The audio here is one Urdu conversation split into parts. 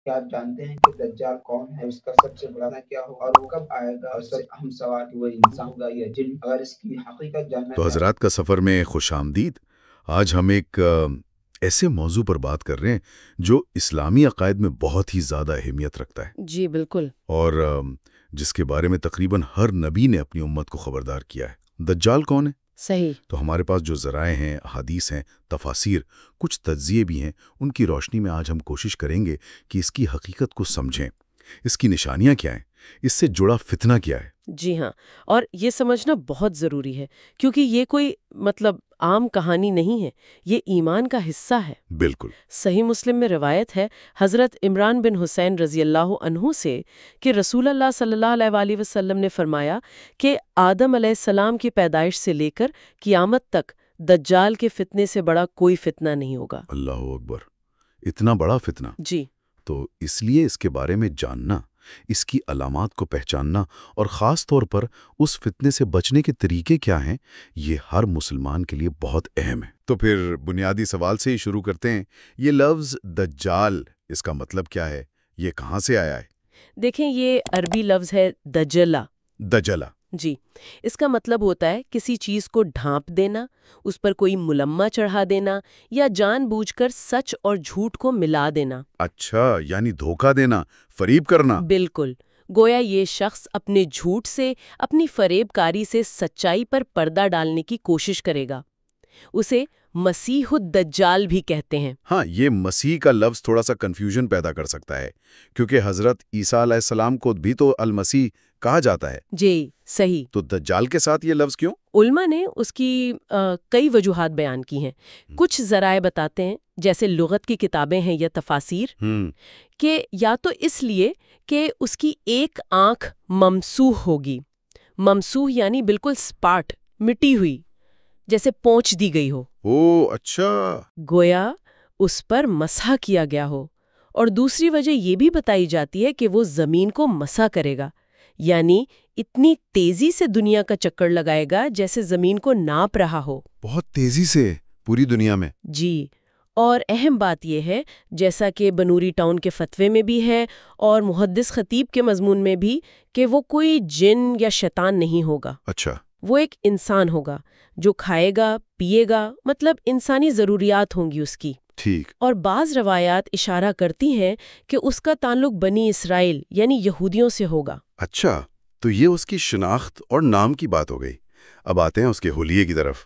کیا آپ جانتے ہیں کہ دجال کون ہے، اس کا سب سے بڑا کیا ہوگا اور وہ کب آئے گا؟ اور سب اہم سوال کہ وہ انسان ہوگا یا جن؟ اگر اس کی حقیقت جاننا تو چاہیں حضرات کا سفر میں خوش آمدید۔ آج ہم ایک ایسے موضوع پر بات کر رہے ہیں جو اسلامی عقائد میں بہت ہی زیادہ اہمیت رکھتا ہے جی بالکل۔ اور جس کے بارے میں تقریباً ہر نبی نے اپنی امت کو خبردار کیا ہے۔ دجال کون ہے؟ صحیح۔ تو ہمارے پاس جو ذرائع ہیں، احادیث ہیں، تفاسیر، کچھ تجزیے بھی ہیں، ان کی روشنی میں آج ہم کوشش کریں گے کہ اس کی حقیقت کو سمجھیں، اس کی نشانیاں کیا ہیں، اس سے جڑا فتنہ کیا ہے۔ جی ہاں، اور یہ سمجھنا بہت ضروری ہے کیونکہ یہ کوئی عام کہانی نہیں ہے، یہ ایمان کا حصہ ہے۔ بالکل۔ صحیح مسلم میں روایت ہے حضرت عمران بن حسین رضی اللہ عنہ سے کہ رسول اللہ صلی اللہ علیہ وآلہ وسلم نے فرمایا کہ آدم علیہ السلام کی پیدائش سے لے کر قیامت تک دجال کے فتنے سے بڑا کوئی فتنہ نہیں ہوگا۔ اللہ اکبر، اتنا بڑا فتنہ! جی تو اس لیے اس کے بارے میں جاننا، اس کی علامات کو پہچاننا اور خاص طور پر اس فتنے سے بچنے کے طریقے کیا ہیں، یہ ہر مسلمان کے لیے بہت اہم ہے۔ تو پھر بنیادی سوال سے ہی شروع کرتے ہیں۔ یہ لفظ دجال، اس کا مطلب کیا ہے؟ یہ کہاں سے آیا ہے؟ دیکھیں، یہ عربی لفظ ہے دجلہ۔ دجلہ۔ جی، اس کا مطلب ہوتا ہے کسی چیز کو ڈھانپ دینا، اس پر کوئی ملمہ چڑھا دینا یا جان بوجھ کر سچ اور جھوٹ کو ملا دینا۔ اچھا، یعنی دھوکہ دینا، فریب کرنا۔ بالکل، گویا یہ شخص اپنے جھوٹ سے، اپنی فریب کاری سے سچائی پر پردہ ڈالنے کی کوشش کرے گا۔ اسے مسیح الدجال بھی کہتے ہیں۔ ہاں، یہ مسیح کا لفظ تھوڑا سا کنفیوژن پیدا کر سکتا ہے کیونکہ حضرت عیسیٰ علیہ السلام کو بھی تو المسیح کہا جاتا ہے۔ جی صحیح۔ تو دجال کے ساتھ یہ لفظ کیوں؟ علماء نے اس کی کئی وجوہات بیان کی ہیں۔ کچھ ذرائع بتاتے ہیں، جیسے لغت کی کتابیں ہیں یا تفاسیر، کہ یا تو اس لیے کہ اس کی ایک آنکھ ممسوح ہوگی۔ ممسوح یعنی بالکل سپاٹ، مٹی ہوئی، جیسے پونچھ دی گئی ہو۔ اوہ اچھا۔ گویا اس پر مسح کیا گیا ہو۔ اور دوسری وجہ یہ بھی بتائی جاتی ہے کہ وہ زمین کو مسح کرے گا، یعنی اتنی تیزی سے دنیا کا چکر لگائے گا جیسے زمین کو ناپ رہا ہو۔ بہت تیزی سے پوری دنیا میں؟ جی، اور اہم بات یہ ہے، جیسا کہ بنوری ٹاؤن کے فتوے میں بھی ہے اور محدث خطیب کے مضمون میں بھی، کہ وہ کوئی جن یا شیطان نہیں ہوگا۔ اچھا۔ وہ ایک انسان ہوگا جو کھائے گا، پیے گا، انسانی ضروریات ہوں گی اس کی۔ ٹھیک۔ اور بعض روایات اشارہ کرتی ہیں کہ اس کا تعلق بنی اسرائیل یعنی یہودیوں سے ہوگا۔ اچھا، تو یہ اس کی شناخت اور نام کی بات ہو گئی۔ اب آتے ہیں اس کے حلیے کی طرف۔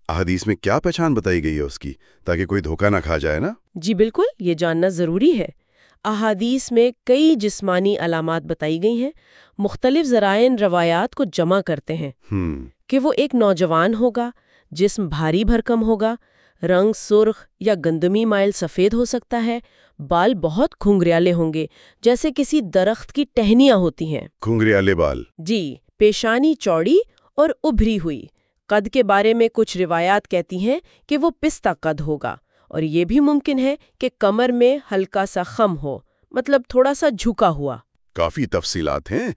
احادیث میں کیا پہچان بتائی گئی ہے اس کی، تاکہ کوئی دھوکہ نہ کھا جائے نا؟ جی بالکل، یہ جاننا ضروری ہے۔ احادیث میں کئی جسمانی علامات بتائی گئی ہیں۔ مختلف ذرائع روایات کو جمع کرتے ہیں کہ وہ ایک نوجوان ہوگا، جسم بھاری بھرکم ہوگا، رنگ سرخ یا گندمی مائل سفید ہو سکتا ہے، بال بہت کھنگریالے ہوں گے، جیسے کسی درخت کی ٹہنیاں ہوتی ہیں۔ کھنگریالے بال؟ جی، پیشانی چوڑی اور ابھری ہوئی۔ قد کے بارے میں کچھ روایات کہتی ہیں کہ وہ پستہ قد ہوگا، اور یہ بھی ممکن ہے کہ کمر میں ہلکا سا خم ہو، تھوڑا سا جھکا ہوا۔ کافی تفصیلات ہیں،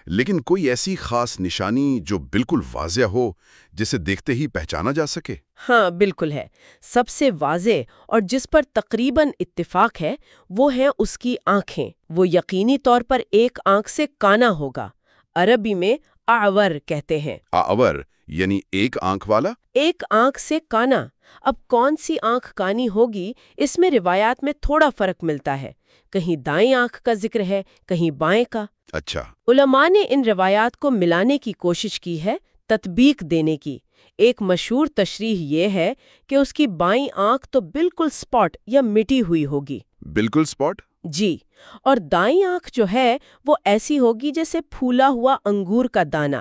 لیکن کوئی ایسی خاص نشانی جو بالکل واضح ہو، جسے دیکھتے ہی پہچانا جا سکے؟ ہاں بالکل ہے۔ سب سے واضح اور جس پر تقریباً اتفاق ہے وہ ہیں اس کی آنکھیں۔ وہ یقینی طور پر ایک آنکھ سے کانا ہوگا۔ عربی میں اعور کہتے ہیں۔ اعور یعنی ایک آنکھ والا؟ ایک آنکھ سے کانا۔ اب کون سی آنکھ کانی ہوگی، اس میں روایات میں تھوڑا فرق ملتا ہے۔ کہیں دائیں آنکھ کا ذکر ہے، کہیں بائیں کا۔ اچھا۔ علماء نے ان روایات کو ملانے کی کوشش کی ہے، تطبیق دینے کی۔ ایک مشہور تشریح یہ ہے کہ اس کی بائیں آنکھ تو بالکل سپاٹ یا مٹی ہوئی ہوگی۔ بالکل سپاٹ؟ جی، اور دائیں آنکھ جو ہے وہ ایسی ہوگی جیسے پھولا ہوا انگور کا دانہ،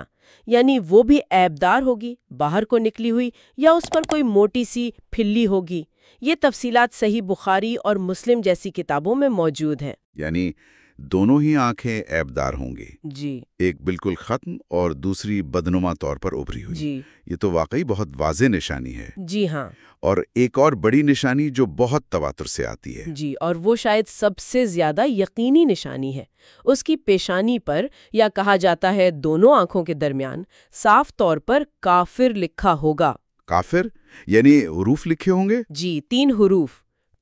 یعنی وہ بھی عیبدار ہوگی، باہر کو نکلی ہوئی، یا اس پر کوئی موٹی سی پھلی ہوگی۔ یہ تفصیلات صحیح بخاری اور مسلم جیسی کتابوں میں موجود ہیں۔ یعنی دونوں ہی آنکھیں عیبدار ہوں گی؟ جی۔ ایک بالکل ختم اور دوسری بدنما طور پر ابھری ہوئی۔ جی، یہ تو واقعی بہت واضح نشانی ہے۔ جی ہاں۔ اور ایک اور بڑی نشانی جو بہت تواتر سے آتی ہے۔ جی، اور وہ شاید سب سے زیادہ یقینی نشانی ہے۔ اس کی پیشانی پر، یا کہا جاتا ہے دونوں آنکھوں کے درمیان، صاف طور پر کافر لکھا ہوگا۔ کافر یعنی حروف لکھے ہوں گے؟ جی، 3 حروف،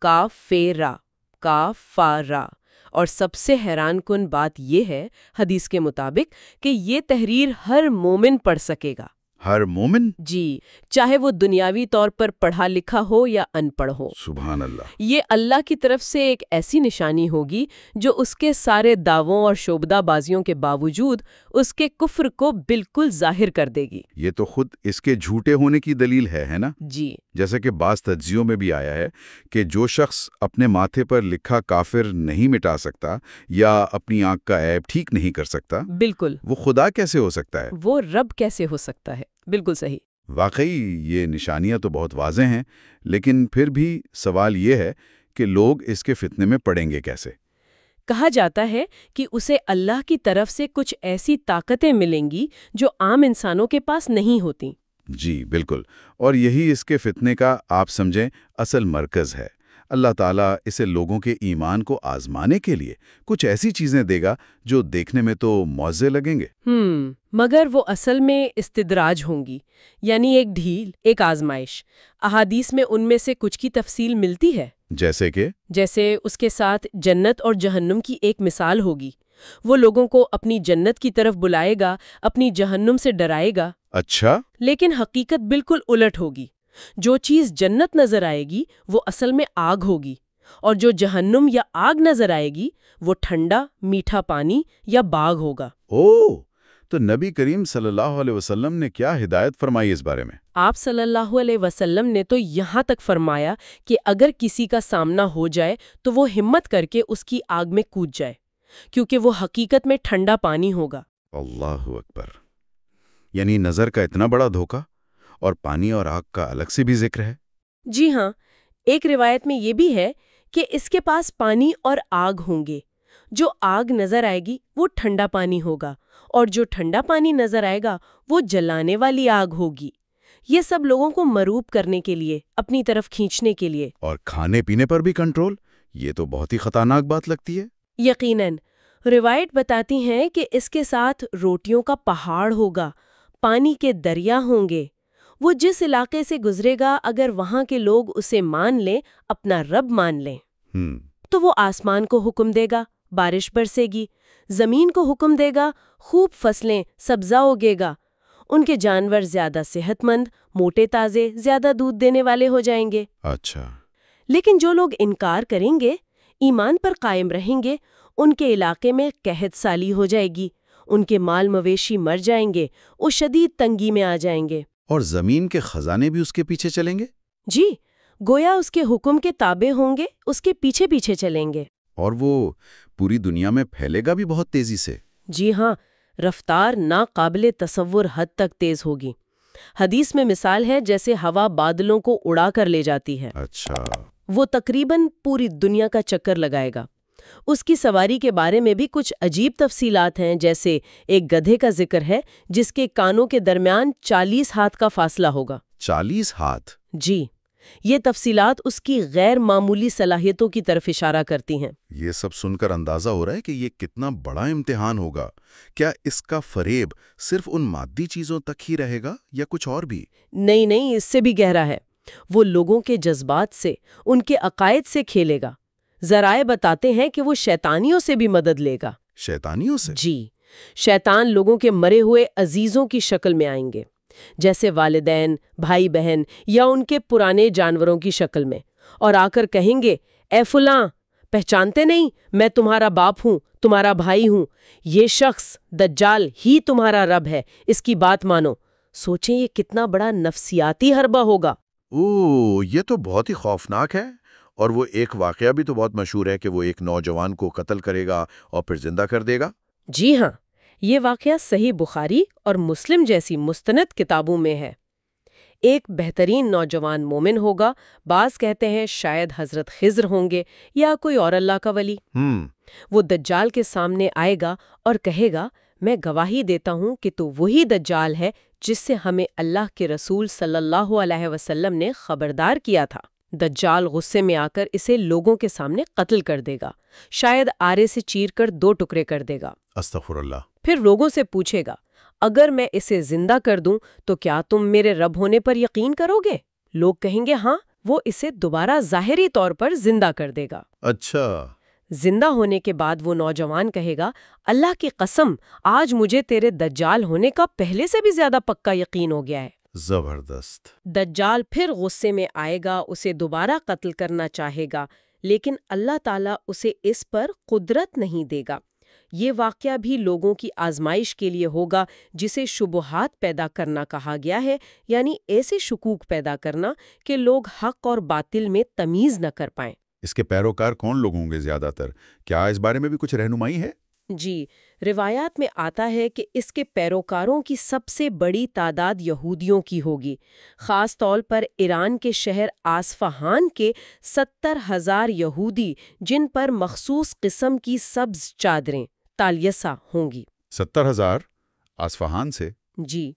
کاف فے را، کاف فا را، اور سب سے حیران کن بات یہ ہے حدیث کے مطابق کہ یہ تحریر ہر مومن پڑھ سکے گا۔ ہر مومن؟ جی، چاہے وہ دنیاوی طور پر پڑھا لکھا ہو یا ان پڑھ ہو۔ سبحان اللہ۔ یہ اللہ کی طرف سے ایک ایسی نشانی ہوگی جو اس کے سارے دعووں اور شعبدہ بازیوں کے باوجود اس کے کفر کو بالکل ظاہر کر دے گی۔ یہ تو خود اس کے جھوٹے ہونے کی دلیل ہے نا؟ جی، جیسا کہ بعض تجزیوں میں بھی آیا ہے کہ جو شخص اپنے ماتھے پر لکھا کافر نہیں مٹا سکتا یا اپنی آنکھ کا عیب ٹھیک نہیں کر سکتا، بالکل، وہ خدا کیسے ہو سکتا ہے؟ وہ رب کیسے ہو سکتا ہے؟ بالکل صحیح۔ واقعی یہ نشانیاں تو بہت واضح ہیں، لیکن پھر بھی سوال یہ ہے کہ لوگ اس کے فتنے میں پڑیں گے کیسے؟ کہا جاتا ہے کہ اسے اللہ کی طرف سے کچھ ایسی طاقتیں ملیں گی جو عام انسانوں کے پاس نہیں ہوتی۔ جی بالکل، اور یہی اس کے فتنے کا آپ سمجھیں اصل مرکز ہے۔ اللہ تعالیٰ اسے لوگوں کے ایمان کو آزمانے کے لیے کچھ ایسی چیزیں دے گا جو دیکھنے میں تو معجزے لگیں گے۔ مگر وہ اصل میں استدراج ہوں گی، یعنی ایک ڈھیل، ایک آزمائش۔ احادیث میں ان میں سے کچھ کی تفصیل ملتی ہے، جیسے اس کے ساتھ جنت اور جہنم کی ایک مثال ہوگی۔ وہ لوگوں کو اپنی جنت کی طرف بلائے گا، اپنی جہنم سے ڈرائے گا۔ اچھا؟ لیکن حقیقت بالکل الٹ ہوگی۔ جو چیز جنت نظر آئے گی وہ اصل میں آگ ہوگی، اور جو جہنم یا آگ نظر آئے گی وہ ٹھنڈا میٹھا پانی یا باغ ہوگا۔ تو نبی کریم صلی اللہ علیہ وسلم نے کیا ہدایت فرمائی اس بارے میں؟ آپ صلی اللہ علیہ وسلم نے تو یہاں تک فرمایا کہ اگر کسی کا سامنا ہو جائے تو وہ ہمت کر کے اس کی آگ میں کود جائے، کیونکہ وہ حقیقت میں ٹھنڈا پانی ہوگا۔ اللہ اکبر! یعنی نظر کا اتنا بڑا دھوکہ، اور پانی اور آگ کا الگ سے بھی ذکر ہے؟ جی ہاں، ایک روایت میں یہ بھی ہے کہ اس کے پاس پانی اور آگ ہوں گے۔ جو آگ نظر آئے گی وہ ٹھنڈا پانی ہوگا، اور جو ٹھنڈا پانی نظر آئے گا وہ جلانے والی آگ ہوگی۔ یہ سب لوگوں کو مروب کرنے کے لیے، اپنی طرف کھینچنے کے لیے۔ اور کھانے پینے پر بھی کنٹرول؟ یہ تو بہت ہی خطرناک بات لگتی ہے۔ یقیناً، روایت بتاتی ہیں کہ اس کے ساتھ روٹیوں کا پہاڑ ہوگا، پانی کے دریا ہوں گے۔ وہ جس علاقے سے گزرے گا اگر وہاں کے لوگ اسے مان لیں، اپنا رب مان لیں، تو وہ آسمان کو حکم دے گا، بارش برسے گی، زمین کو حکم دے گا، خوب فصلیں، سبزہ اگے گا۔ ان کے جانور زیادہ صحت مند، موٹے تازے، زیادہ دودھ دینے والے ہو جائیں گے۔ اچھا۔ لیکن جو لوگ انکار کریں گے، ایمان پر قائم رہیں گے، ان کے علاقے میں قحط سالی ہو جائے گی، ان کے مال مویشی مر جائیں گے، وہ شدید تنگی میں آ جائیں گے۔ اور زمین کے خزانے بھی اس کے پیچھے چلیں گے؟ جی، گویا اس کے حکم کے تابع ہوں گے، اس کے پیچھے پیچھے چلیں گے۔ اور وہ پوری دنیا میں پھیلے گا بھی بہت تیزی سے؟ جی ہاں، رفتار ناقابل تصور حد تک تیز ہوگی۔ حدیث میں مثال ہے جیسے ہوا بادلوں کو اڑا کر لے جاتی ہے۔ اچھا۔ وہ تقریباً پوری دنیا کا چکر لگائے گا۔ اس کی سواری کے بارے میں بھی کچھ عجیب تفصیلات ہیں، جیسے ایک گدھے کا ذکر ہے جس کے کانوں کے درمیان 40 ہاتھ کا فاصلہ ہوگا۔ 40 ہاتھ؟ جی، یہ تفصیلات اس کی غیر معمولی صلاحیتوں کی طرف اشارہ کرتی ہیں۔ یہ سب سن کر اندازہ ہو رہا ہے کہ یہ کتنا بڑا امتحان ہوگا۔ کیا اس کا فریب صرف ان مادی چیزوں تک ہی رہے گا یا کچھ اور بھی؟ نہیں، اس سے بھی گہرا ہے۔ وہ لوگوں کے جذبات سے، ان کے عقائد سے کھیلے گا۔ ذرائع بتاتے ہیں کہ وہ شیطانیوں سے بھی مدد لے گا۔ شیطانیوں سے؟ جی، شیطان لوگوں کے مرے ہوئے عزیزوں کی شکل میں آئیں گے، جیسے والدین، بھائی بہن یا ان کے پرانے جانوروں کی شکل میں، اور آ کر کہیں گے، اے فلاں، پہچانتے نہیں؟ میں تمہارا باپ ہوں، تمہارا بھائی ہوں، یہ شخص دجال ہی تمہارا رب ہے، اس کی بات مانو۔ سوچیں یہ کتنا بڑا نفسیاتی حربہ ہوگا۔ یہ تو بہت ہی خوفناک ہے۔ اور وہ ایک واقعہ بھی تو بہت مشہور ہے کہ وہ ایک نوجوان کو قتل کرے گا اور پھر زندہ کر دے گا۔ جی ہاں، یہ واقعہ صحیح بخاری اور مسلم جیسی مستند کتابوں میں ہے۔ ایک بہترین نوجوان مومن ہوگا، بعض کہتے ہیں شاید حضرت خضر ہوں گے یا کوئی اور اللہ کا ولی۔ وہ دجال کے سامنے آئے گا اور کہے گا، میں گواہی دیتا ہوں کہ تو وہی دجال ہے جس سے ہمیں اللہ کے رسول صلی اللہ علیہ وسلم نے خبردار کیا تھا۔ دجال غصے میں آ کر اسے لوگوں کے سامنے قتل کر دے گا، شاید آرے سے چیر کر 2 ٹکڑے کر دے گا۔ استغفر اللہ۔ پھر لوگوں سے پوچھے گا، اگر میں اسے زندہ کر دوں تو کیا تم میرے رب ہونے پر یقین کرو گے؟ لوگ کہیں گے ہاں۔ وہ اسے دوبارہ ظاہری طور پر زندہ کر دے گا۔ اچھا۔ زندہ ہونے کے بعد وہ نوجوان کہے گا، اللہ کی قسم، آج مجھے تیرے دجال ہونے کا پہلے سے بھی زیادہ پکا یقین ہو گیا ہے۔ زبردست۔ دجال پھر غصے میں آئے گا، اسے دوبارہ قتل کرنا چاہے گا، لیکن اللہ تعالیٰ اسے اس پر قدرت نہیں دے گا۔ یہ واقعہ بھی لوگوں کی آزمائش کے لیے ہوگا، جسے شبہات پیدا کرنا کہا گیا ہے، یعنی ایسے شکوک پیدا کرنا کہ لوگ حق اور باطل میں تمیز نہ کر پائیں۔ اس کے پیروکار کون لوگ ہوں گے زیادہ تر؟ کیا اس بارے میں بھی کچھ رہنمائی ہے؟ جی، روایات میں آتا ہے کہ اس کے پیروکاروں کی سب سے بڑی تعداد یہودیوں کی ہوگی، خاص طور پر ایران کے شہر آصفہان کے 70,000 یہودی، جن پر مخصوص قسم کی سبز چادریں تالیسا ہوں گی۔ 70,000 آصفہان سے؟ جی،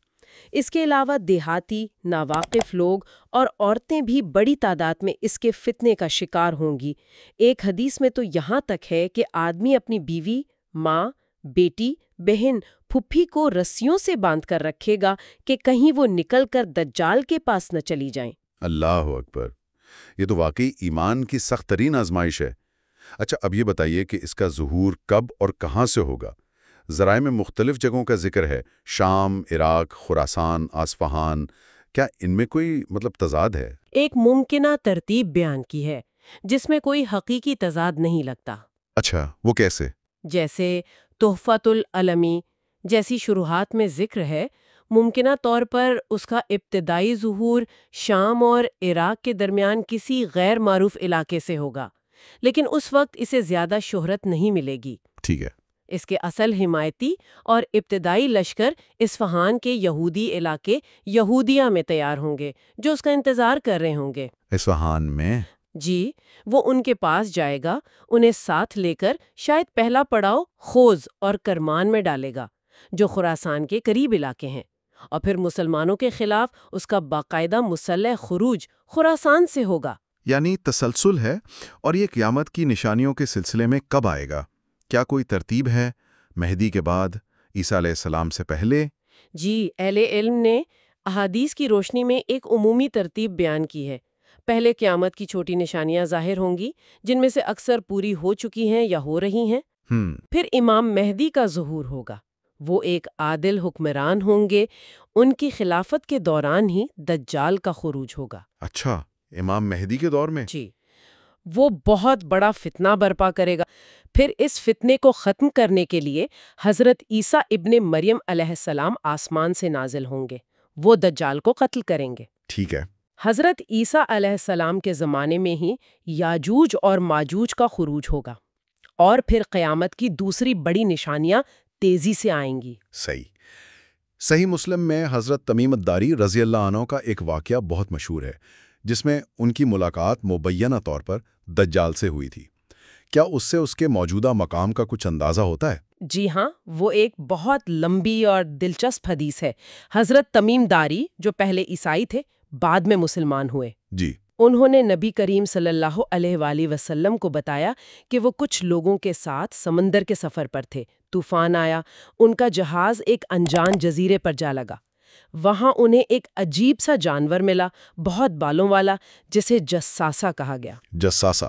اس کے علاوہ دیہاتی، ناواقف لوگ اور عورتیں بھی بڑی تعداد میں اس کے فتنے کا شکار ہوں گی۔ ایک حدیث میں تو یہاں تک ہے کہ آدمی اپنی بیوی، ماں، بیٹی، بہن، پھپھی کو رسیوں سے باندھ کر رکھے گا کہ کہیں وہ نکل کر دجال کے پاس نہ چلی جائیں۔ اللہ اکبر، یہ تو واقعی ایمان کی سخت ترین آزمائش ہے۔ اچھا، اب یہ بتائیے کہ اس کا ظہور کب اور کہاں سے ہوگا؟ ذرائع میں مختلف جگہوں کا ذکر ہے، شام، عراق، خراسان، آصفہان۔ کیا ان میں کوئی تضاد ہے؟ ایک ممکنہ ترتیب بیان کی ہے، جس میں کوئی حقیقی تضاد نہیں لگتا۔ اچھا، وہ کیسے؟ جیسے تحفۃ العلمی جیسی شروحات میں ذکر ہے، ممکنہ طور پر اس کا ابتدائی ظہور شام اور عراق کے درمیان کسی غیر معروف علاقے سے ہوگا، لیکن اس وقت اسے زیادہ شہرت نہیں ملے گی۔ ٹھیک ہے۔ اس کے اصل حمایتی اور ابتدائی لشکر اصفہان کے یہودی علاقے یہودیہ میں تیار ہوں گے، جو اس کا انتظار کر رہے ہوں گے۔ اصفہان میں؟ جی، وہ ان کے پاس جائے گا، انہیں ساتھ لے کر شاید پہلا پڑاؤ خوز اور کرمان میں ڈالے گا، جو خراسان کے قریب علاقے ہیں، اور پھر مسلمانوں کے خلاف اس کا باقاعدہ مسلح خروج خراسان سے ہوگا۔ یعنی تسلسل ہے۔ اور یہ قیامت کی نشانیوں کے سلسلے میں کب آئے گا؟ کیا کوئی ترتیب ہے؟ مہدی کے بعد، عیسیٰ علیہ السلام سے پہلے؟ جی، اہل علم نے احادیث کی روشنی میں ایک عمومی ترتیب بیان کی ہے۔ پہلے قیامت کی چھوٹی نشانیاں ظاہر ہوں گی، جن میں سے اکثر پوری ہو چکی ہیں یا ہو رہی ہیں۔ پھر امام مہدی کا ظہور ہوگا۔ وہ ایک عادل حکمران ہوں گے، ان کی خلافت کے دوران ہی دجال کا خروج ہوگا۔ اچھا، امام مہدی کے دور میں؟ جی، وہ بہت بڑا فتنہ برپا کرے گا۔ پھر اس فتنے کو ختم کرنے کے لیے حضرت عیسیٰ ابن مریم علیہ السلام آسمان سے نازل ہوں گے، وہ دجال کو قتل کریں گے۔ ٹھیک ہے۔ حضرت عیسیٰ علیہ السلام کے زمانے میں ہی یاجوج اور ماجوج کا خروج ہوگا، اور پھر قیامت کی دوسری بڑی نشانیاں تیزی سے آئیں گی۔ صحیح مسلم میں حضرت تمیم الداری رضی اللہ عنہ کا ایک واقعہ بہت مشہور ہے، جس میں ان کی ملاقات مبینہ طور پر دجال سے ہوئی تھی۔ کیا اس سے اس کے موجودہ مقام کا کچھ اندازہ ہوتا ہے؟ جی ہاں، وہ ایک بہت لمبی اور دلچسپ حدیث ہے۔ حضرت تمیم داری، جو پہلے عیسائی تھے، بعد میں مسلمان ہوئے۔ جی۔ انہوں نے نبی کریم صلی اللہ علیہ وآلہ وسلم کو بتایا کہ وہ کچھ لوگوں کے ساتھ سمندر کے سفر پر تھے، طوفان آیا، ان کا جہاز ایک انجان جزیرے پر جا لگا۔ وہاں انہیں ایک عجیب سا جانور ملا، بہت بالوں والا، جسے جساسہ کہا گیا۔ جساسہ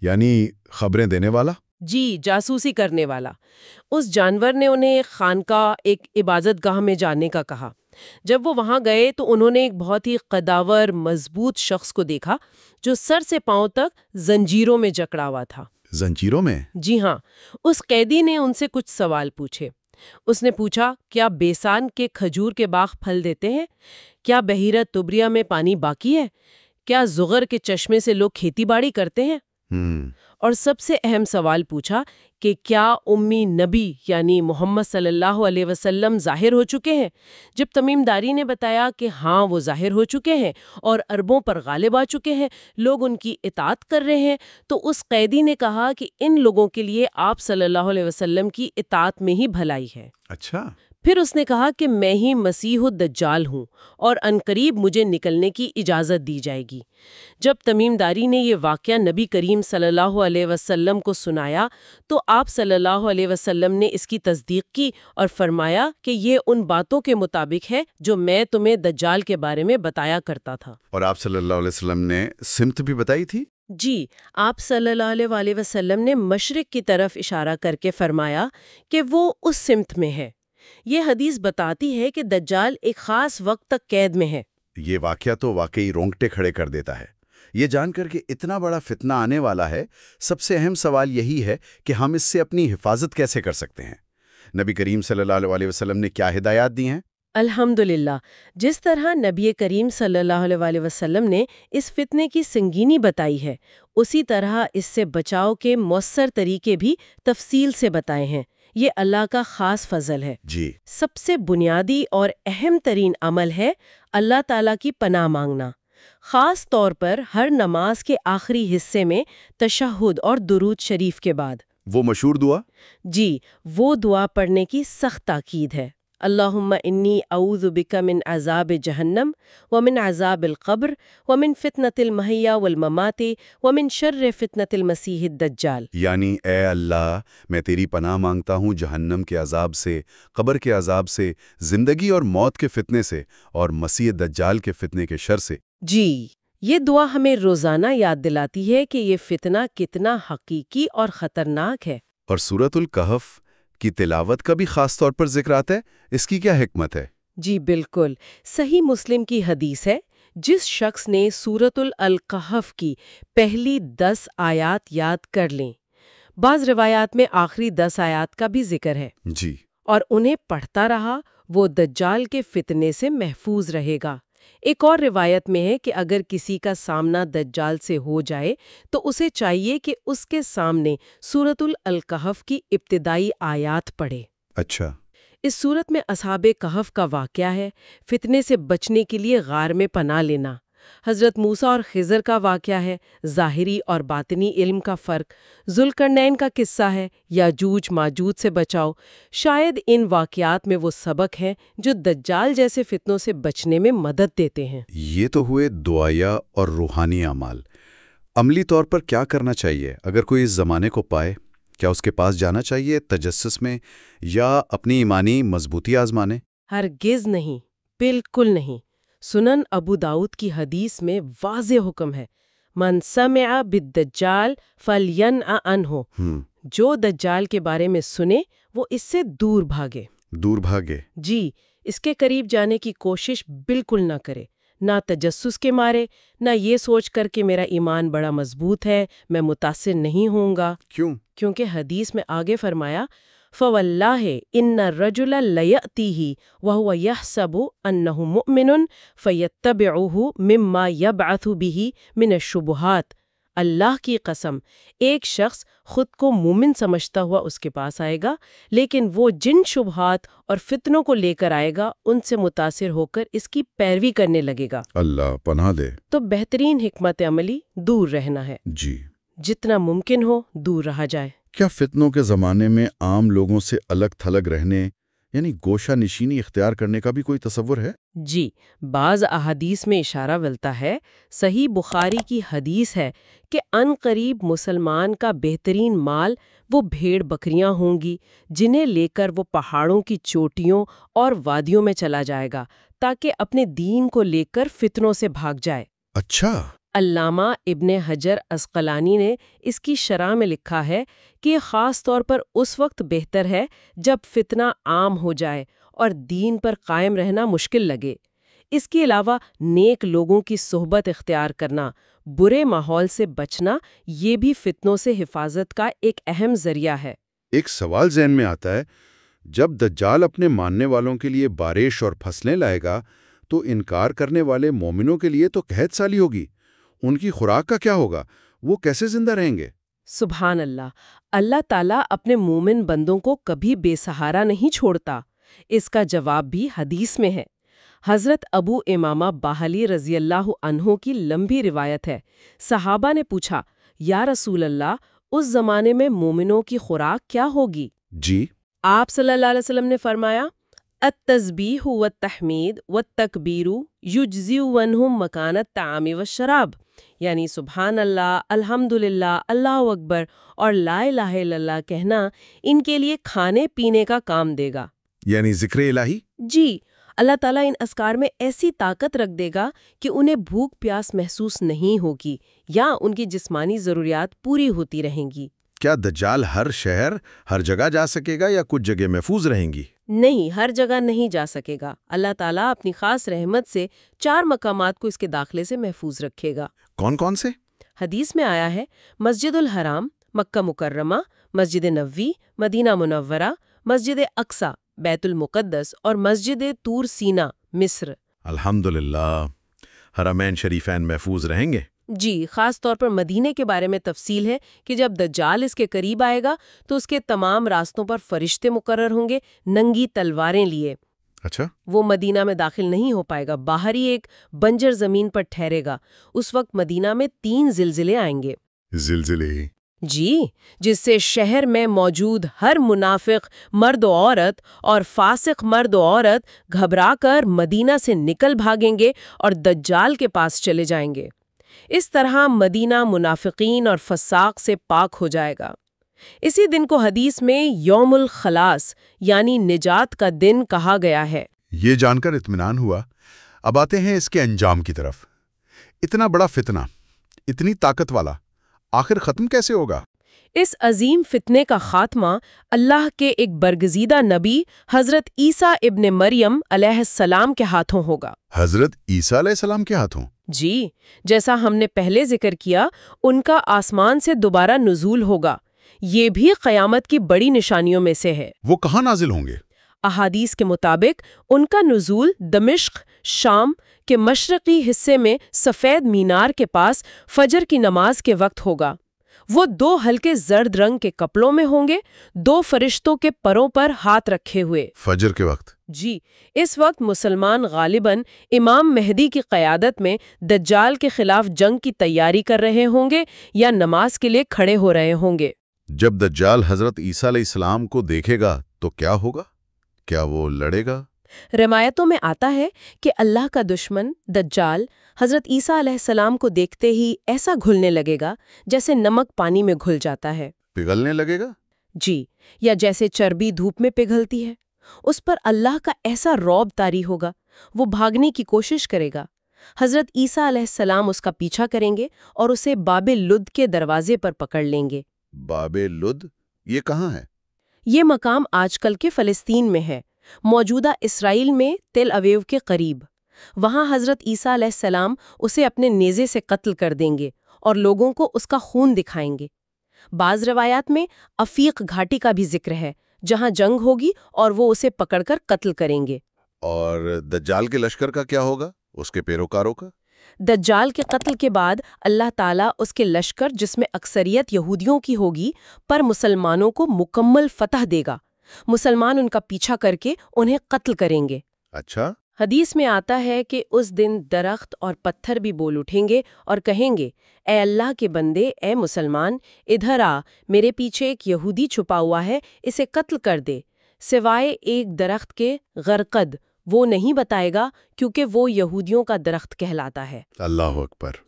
یعنی خبریں دینے والا؟ جی، جاسوسی کرنے والا۔ اس جانور نے انہیں ایک خانقاہ، ایک عبادت گاہ میں جانے کا کہا۔ جب وہ وہاں گئے تو انہوں نے ایک بہت ہی قداور مضبوط شخص کو دیکھا، جو سر سے پاؤں تک زنجیروں میں جکڑا ہوا تھا۔ زنجیروں میں؟ جی ہاں۔ اس قیدی نے ان سے کچھ سوال پوچھے۔ اس نے پوچھا، کیا بیسان کے کھجور کے باغ پھل دیتے ہیں؟ کیا بحیرہ تبریہ میں پانی باقی ہے؟ کیا زغر کے چشمے سے لوگ کھیتی باڑی کرتے ہیں؟ اور سب سے اہم سوال پوچھا کہ کیا امی نبی یعنی محمد صلی اللہ علیہ وسلم ظاہر ہو چکے ہیں؟ جب تمیم داری نے بتایا کہ ہاں وہ ظاہر ہو چکے ہیں اور عربوں پر غالب آ چکے ہیں، لوگ ان کی اطاعت کر رہے ہیں، تو اس قیدی نے کہا کہ ان لوگوں کے لیے آپ صلی اللہ علیہ وسلم کی اطاعت میں ہی بھلائی ہے۔ اچھا۔ پھر اس نے کہا کہ میں ہی مسیح الدجال ہوں اور عنقریب مجھے نکلنے کی اجازت دی جائے گی۔ جب تمیم داری نے یہ واقعہ نبی کریم صلی اللہ علیہ وسلم کو سنایا تو آپ صلی اللہ علیہ وسلم نے اس کی تصدیق کی اور فرمایا کہ یہ ان باتوں کے مطابق ہے جو میں تمہیں دجال کے بارے میں بتایا کرتا تھا۔ اور آپ صلی اللہ علیہ وسلم نے سمت بھی بتائی تھی؟ جی، آپ صلی اللہ علیہ وسلم نے مشرق کی طرف اشارہ کر کے فرمایا کہ وہ اس سمت میں ہے۔ یہ حدیث بتاتی ہے کہ دجال ایک خاص وقت تک قید میں ہے۔ یہ واقعہ تو واقعی رونگٹے کھڑے کر دیتا ہے۔ یہ جان کر کہ اتنا بڑا فتنہ آنے والا ہے، سب سے اہم سوال یہی ہے کہ ہم اس سے اپنی حفاظت کیسے کر سکتے ہیں؟ نبی کریم صلی اللہ علیہ وسلم نے کیا ہدایات دی ہیں؟ الحمدللہ، جس طرح نبی کریم صلی اللہ علیہ وسلم نے اس فتنے کی سنگینی بتائی ہے، اسی طرح اس سے بچاؤ کے مؤثر طریقے بھی تفصیل سے بتائے ہیں۔ یہ اللہ کا خاص فضل ہے۔ جی، سب سے بنیادی اور اہم ترین عمل ہے اللہ تعالیٰ کی پناہ مانگنا، خاص طور پر ہر نماز کے آخری حصے میں تشہد اور درود شریف کے بعد۔ وہ مشہور دعا؟ جی، وہ دعا پڑھنے کی سخت تاکید ہے۔ اللہم انی اعوذ بک من عذاب جہنم ومن عذاب القبر ومن فتنة المحیا والممات ومن شر فتنة المسیح الدجال۔ یعنی اے اللہ، میں تیری پناہ مانگتا ہوں جہنم کے عذاب سے، قبر کے عذاب سے، زندگی اور موت کے فتنے سے، اور مسیح دجال کے فتنے کے شر سے۔ جی، یہ دعا ہمیں روزانہ یاد دلاتی ہے کہ یہ فتنہ کتنا حقیقی اور خطرناک ہے۔ اور سورۃ الکہف کی تلاوت کا بھی خاص طور پر ذکر آتا ہے، اس کی کیا حکمت ہے؟ جی بالکل، صحیح مسلم کی حدیث ہے، جس شخص نے سورۃ الکہف کی پہلی 10 آیات یاد کر لیں، بعض روایات میں آخری 10 آیات کا بھی ذکر ہے، جی، اور انہیں پڑھتا رہا، وہ دجال کے فتنے سے محفوظ رہے گا۔ ایک اور روایت میں ہے کہ اگر کسی کا سامنا دجال سے ہو جائے تو اسے چاہیے کہ اس کے سامنے سورۃ الکہف کی ابتدائی آیات پڑھے۔ اچھا، اس صورت میں اصحاب کہف کا واقعہ ہے، فتنے سے بچنے کے لیے غار میں پناہ لینا۔ حضرت موسیٰ اور خضر کا واقعہ ہے، ظاہری اور باطنی علم کا فرق۔ ذوالقرنین کا قصہ ہے، یاجوج ماجوج سے بچاؤ۔ شاید ان واقعات میں وہ سبق ہیں جو دجال جیسے فتنوں سے بچنے میں مدد دیتے ہیں۔ یہ تو ہوئے دعائیا اور روحانی اعمال۔ عملی طور پر کیا کرنا چاہیے اگر کوئی اس زمانے کو پائے؟ کیا اس کے پاس جانا چاہیے تجسس میں، یا اپنی ایمانی مضبوطی آزمانے؟ ہرگز نہیں، بالکل نہیں۔ سنن ابو داؤد کی حدیث میں واضح حکم ہے، من سمع بالدجال فلینأ عنہ، جو دجال کے بارے میں سنے وہ اس سے دور بھاگے۔ دور بھاگے؟ جی، اس کے قریب جانے کی کوشش بالکل نہ کرے، نہ تجسس کے مارے، نہ یہ سوچ کر کہ میرا ایمان بڑا مضبوط ہے، میں متاثر نہیں ہوں گا۔ کیوں؟ کیونکہ حدیث میں آگے فرمایا فَوَاللَّهِ إِنَّ الرَّجُلَ لَيَأْتِيهِ وَهُوَ يَحْسَبُ أَنَّهُ مُؤْمِنٌ فَيَتَّبِعُهُ مِمَّا يَبْعَثُ بِهِ مِنَ الشُّبُهَاتِ۔ اللہ کی قسم، ایک شخص خود کو مومن سمجھتا ہوا اس کے پاس آئے گا، لیکن وہ جن شبہات اور فتنوں کو لے کر آئے گا ان سے متاثر ہو کر اس کی پیروی کرنے لگے گا۔ اللہ پناہ دے۔ تو بہترین حکمت عملی دور رہنا ہے، جی، جتنا ممکن ہو دور رہا جائے۔ کیا فتنوں کے زمانے میں عام لوگوں سے الگ تھلگ رہنے، یعنی گوشہ نشینی اختیار کرنے کا بھی کوئی تصور ہے؟ جی، بعض احادیث میں اشارہ ملتا ہے۔ صحیح بخاری کی حدیث ہے کہ ان قریب مسلمان کا بہترین مال وہ بھیڑ بکریاں ہوں گی جنہیں لے کر وہ پہاڑوں کی چوٹیوں اور وادیوں میں چلا جائے گا تاکہ اپنے دین کو لے کر فتنوں سے بھاگ جائے۔ اچھا، علامہ ابن حجر عسقلانی نے اس کی شرح میں لکھا ہے کہ یہ خاص طور پر اس وقت بہتر ہے جب فتنہ عام ہو جائے اور دین پر قائم رہنا مشکل لگے۔ اس کے علاوہ نیک لوگوں کی صحبت اختیار کرنا، برے ماحول سے بچنا، یہ بھی فتنوں سے حفاظت کا ایک اہم ذریعہ ہے۔ ایک سوال ذہن میں آتا ہے، جب دجال اپنے ماننے والوں کے لیے بارش اور فصلیں لائے گا تو انکار کرنے والے مومنوں کے لیے تو قحط سالی ہوگی، ان کی خوراک کا کیا ہوگا؟ وہ کیسے زندہ رہیں گے؟ سبحان اللہ، اللہ تعالیٰ اپنے مومن بندوں کو کبھی بے سہارا نہیں چھوڑتا۔ اس کا جواب بھی حدیث میں ہے۔ حضرت ابو امامہ باہلی رضی اللہ عنہ کی لمبی روایت ہے، صحابہ نے پوچھا، یا رسول اللہ، اس زمانے میں مومنوں کی خوراک کیا ہوگی؟ جی، آپ صلی اللہ علیہ وسلم نے فرمایا، التسبیح والتحمید والتکبیر یجزی عنہم مکان الطعام والشراب، یعنی سبحان اللہ، الحمدللہ، اللہ اکبر اور لا الہ الا اللہ کہنا ان کے لیے کھانے پینے کا کام دے گا۔ یعنی ذکر الہی؟ جی، اللہ تعالیٰ ان اذکار میں ایسی طاقت رکھ دے گا کہ انہیں بھوک پیاس محسوس نہیں ہوگی یا ان کی جسمانی ضروریات پوری ہوتی رہیں گی۔ کیا دجال ہر شہر ہر جگہ جا سکے گا یا کچھ جگہ محفوظ رہیں گی؟ نہیں، ہر جگہ نہیں جا سکے گا۔ اللہ تعالیٰ اپنی خاص رحمت سے 4 مقامات کو اس کے داخلے سے محفوظ رکھے گا۔ کون کون سے؟ حدیث میں آیا ہے مسجد الحرام، مکہ مکرمہ، مسجد نبوی، مدینہ منورہ، مسجد اقصی، بیت المقدس اور مسجد طور سینا، مصر۔ الحمدللہ، حرمین شریفین محفوظ رہیں گے؟ جی، خاص طور پر مدینے کے بارے میں تفصیل ہے کہ جب دجال اس کے قریب آئے گا تو اس کے تمام راستوں پر فرشتے مقرر ہوں گے ننگی تلواریں لیے۔ اچھا، وہ مدینہ میں داخل نہیں ہو پائے گا، باہر ہی ایک بنجر زمین پر ٹھہرے گا۔ اس وقت مدینہ میں 3 زلزلے آئیں گے۔ زلزلے؟ جی، جس سے شہر میں موجود ہر منافق مرد و عورت اور فاسق مرد و عورت گھبرا کر مدینہ سے نکل بھاگیں گے اور دجال کے پاس چلے جائیں گے۔ اس طرح مدینہ منافقین اور فساق سے پاک ہو جائے گا۔ اسی دن کو حدیث میں یوم الخلاص یعنی نجات کا دن کہا گیا ہے۔ یہ جان کر اطمینان ہوا۔ اب آتے ہیں اس کے انجام کی طرف۔ اتنا بڑا فتنہ، اتنی طاقت والا، آخر ختم کیسے ہوگا؟ اس عظیم فتنے کا خاتمہ اللہ کے ایک برگزیدہ نبی حضرت عیسیٰ ابن مریم علیہ السلام کے ہاتھوں ہوگا۔ حضرت عیسیٰ علیہ السلام کے ہاتھوں؟ جی، جیسا ہم نے پہلے ذکر کیا، ان کا آسمان سے دوبارہ نزول ہوگا۔ یہ بھی قیامت کی بڑی نشانیوں میں سے ہے۔ وہ کہاں نازل ہوں گے؟ احادیث کے مطابق ان کا نزول دمشق، شام کے مشرقی حصے میں سفید مینار کے پاس فجر کی نماز کے وقت ہوگا۔ وہ 2 ہلکے زرد رنگ کے کپڑوں میں ہوں گے، 2 فرشتوں کے پروں پر ہاتھ رکھے ہوئے۔ فجر کے وقت؟ جی، اس وقت مسلمان غالباً امام مہدی کی قیادت میں دجال کے خلاف جنگ کی تیاری کر رہے ہوں گے یا نماز کے لیے کھڑے ہو رہے ہوں گے۔ جب دجال حضرت عیسیٰ علیہ السلام کو دیکھے گا تو کیا ہوگا؟ کیا وہ لڑے گا؟ روایتوں میں آتا ہے کہ اللہ کا دشمن دجال حضرت عیسیٰ علیہ السلام کو دیکھتے ہی ایسا گھلنے لگے گا جیسے نمک پانی میں گھل جاتا ہے۔ پگھلنے لگے گا؟ جی، یا جیسے چربی دھوپ میں پگھلتی ہے۔ اس پر اللہ کا ایسا رعب طاری ہوگا، وہ بھاگنے کی کوشش کرے گا۔ حضرت عیسیٰ علیہ السلام اس کا پیچھا کریں گے اور اسے باب لد کے دروازے پر پکڑ لیں گے۔ باب لد یہ کہاں ہے؟ یہ مقام آج کل کے فلسطین میں ہے، موجودہ اسرائیل میں تل اویو کے قریب۔ وہاں حضرت عیسیٰ علیہ السلام اسے اپنے نیزے سے قتل کر دیں گے اور لوگوں کو اس کا خون دکھائیں گے۔ بعض روایات میں عفیق گھاٹی کا بھی ذکر ہے، جہاں جنگ ہوگی اور وہ اسے پکڑ کر قتل کریں گے۔ اور دجال کے لشکر کا کیا ہوگا؟ اس کے پیروکاروں کا؟ دجال کے قتل کے بعد اللہ تعالیٰ اس کے لشکر، جس میں اکثریت یہودیوں کی ہوگی، پر مسلمانوں کو مکمل فتح دے گا۔ مسلمان ان کا پیچھا کر کے انہیں قتل کریں گے۔ اچھا، حدیث میں آتا ہے کہ اس دن درخت اور پتھر بھی بول اٹھیں گے اور کہیں گے، اے اللہ کے بندے، اے مسلمان، ادھر آ، میرے پیچھے ایک یہودی چھپا ہوا ہے، اسے قتل کر دے۔ سوائے ایک درخت کے غرقد، وہ نہیں بتائے گا کیونکہ وہ یہودیوں کا درخت کہلاتا ہے۔ اللہ اکبر۔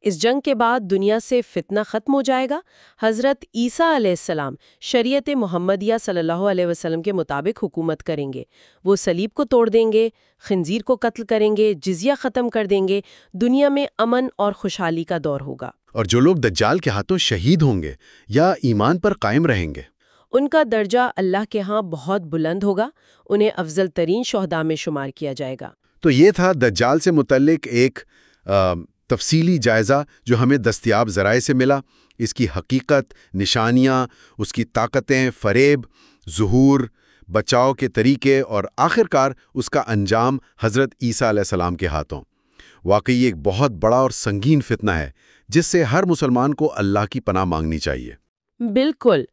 اس جنگ کے بعد دنیا سے فتنہ ختم ہو جائے گا۔ حضرت عیسیٰ علیہ السلام شریعت محمدیہ صلی اللہ علیہ وسلم کے مطابق حکومت کریں گے۔ وہ صلیب کو توڑ دیں گے، خنزیر کو قتل کریں گے، جزیہ ختم کر دیں گے۔ دنیا میں امن اور خوشحالی کا دور ہوگا۔ اور جو لوگ دجال کے ہاتھوں شہید ہوں گے یا ایمان پر قائم رہیں گے، ان کا درجہ اللہ کے ہاں بہت بلند ہوگا، انہیں افضل ترین شہداء میں شمار کیا جائے گا۔ تو یہ تھا دجال سے متعلق ایک تفصیلی جائزہ جو ہمیں دستیاب ذرائع سے ملا۔ اس کی حقیقت، نشانیاں، اس کی طاقتیں، فریب، ظہور، بچاؤ کے طریقے اور آخرکار اس کا انجام حضرت عیسیٰ علیہ السلام کے ہاتھوں۔ واقعی ایک بہت بڑا اور سنگین فتنہ ہے جس سے ہر مسلمان کو اللہ کی پناہ مانگنی چاہیے۔ بالکل۔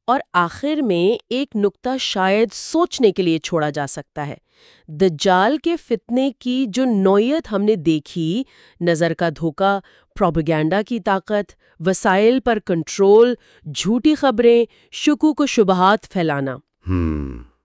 اور آخر میں ایک نکتہ شاید سوچنے کے لیے چھوڑا جا سکتا ہے۔ دجال کے فتنے کی جو نوعیت ہم نے دیکھی، نظر کا دھوکہ، پروپیگنڈا کی طاقت، وسائل پر کنٹرول، جھوٹی خبریں، شکوک و شبہات پھیلانا،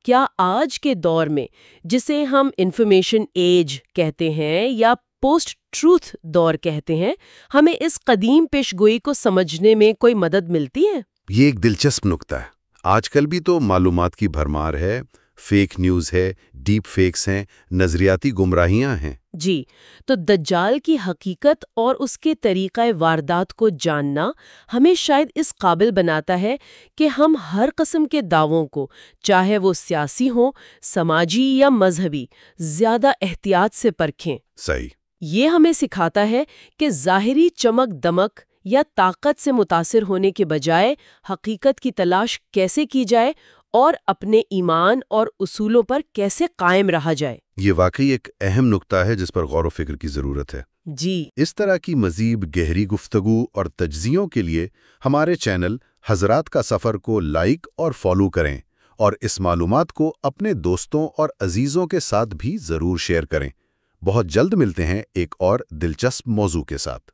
کیا آج کے دور میں جسے ہم انفارمیشن ایج کہتے ہیں یا پوسٹ ٹروتھ دور کہتے ہیں، ہمیں اس قدیم پیشگوئی کو سمجھنے میں کوئی مدد ملتی ہے؟ یہ ایک دلچسپ نکتہ ہے۔ آج کل بھی تو معلومات کی بھرمار ہے، فیک نیوز ہے، ڈیپ فیکس ہیں، نظریاتی گمراہیاں ہیں۔ جی، تو دجال کی حقیقت اور اس کے طریقہ واردات کو جاننا ہمیں شاید اس قابل بناتا ہے کہ ہم ہر قسم کے دعووں کو، چاہے وہ سیاسی ہوں، سماجی یا مذہبی، زیادہ احتیاط سے پرکھیں۔ صحیح۔ یہ ہمیں سکھاتا ہے کہ ظاہری چمک دمک یا طاقت سے متاثر ہونے کے بجائے حقیقت کی تلاش کیسے کی جائے اور اپنے ایمان اور اصولوں پر کیسے قائم رہا جائے۔ یہ واقعی ایک اہم نکتہ ہے جس پر غور و فکر کی ضرورت ہے۔ جی، اس طرح کی مزید گہری گفتگو اور تجزیوں کے لیے ہمارے چینل حضرات کا سفر کو لائک اور فالو کریں، اور اس معلومات کو اپنے دوستوں اور عزیزوں کے ساتھ بھی ضرور شیئر کریں۔ بہت جلد ملتے ہیں ایک اور دلچسپ موضوع کے ساتھ۔